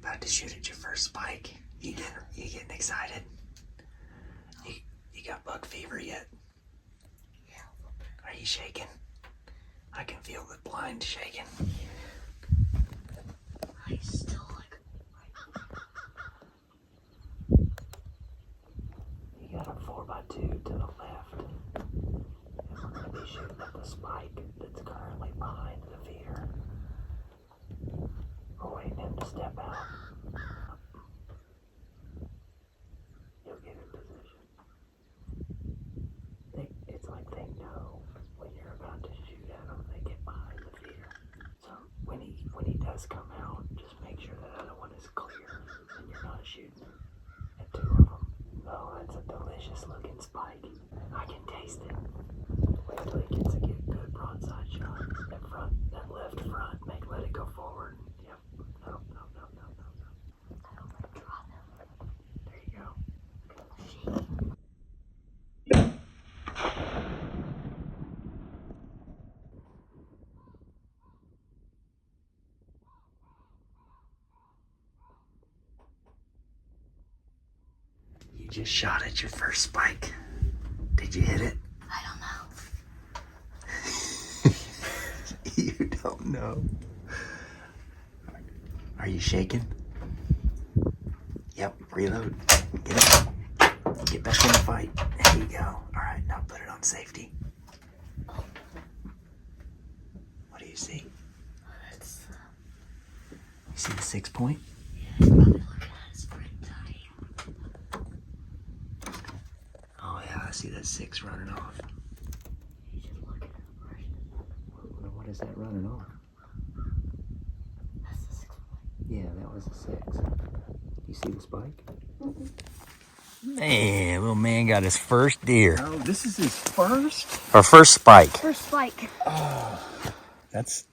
about to shoot at your first spike. You getting excited? You got bug fever yet? Yeah, a little bit. Are you shaking? I can feel the blind shaking. I still like. You got a 4x2 to the left. And we're going to be shooting at the spike that's currently behind the feeder. We're waiting him to step out. He'll get in position. It's like they know when you're about to shoot at them, they get behind the feeder. So when he does come out, just make sure that other one is clear and you're not shooting at two of them. Oh, that's a delicious looking spike. I can taste it. Wait till he gets a good broadside shot. That left front, let it go forward. Yep. No. I don't want to draw them. There you go. You just shot at your first spike. Did you hit it? I don't know. You don't know. Are you shaking? Yep, reload. Get it. Get back in the fight. There you go. Alright, now put it on safety. What do you see? It's, You see the 6 point? yeah, he's probably looking at his friend Tony. Oh yeah, I see that 6 running off. He's just looking at the bushes. What is that running off? That's the 6 point. Yeah, that was a 6. You see the spike? Man, little man got his first deer. Oh, this is his first? Or first spike. First spike. Oh, that's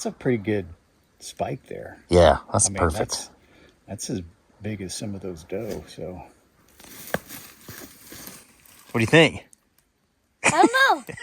a pretty good spike there. Yeah, that's perfect. That's as big as some of those doe, so. What do you think? I don't know.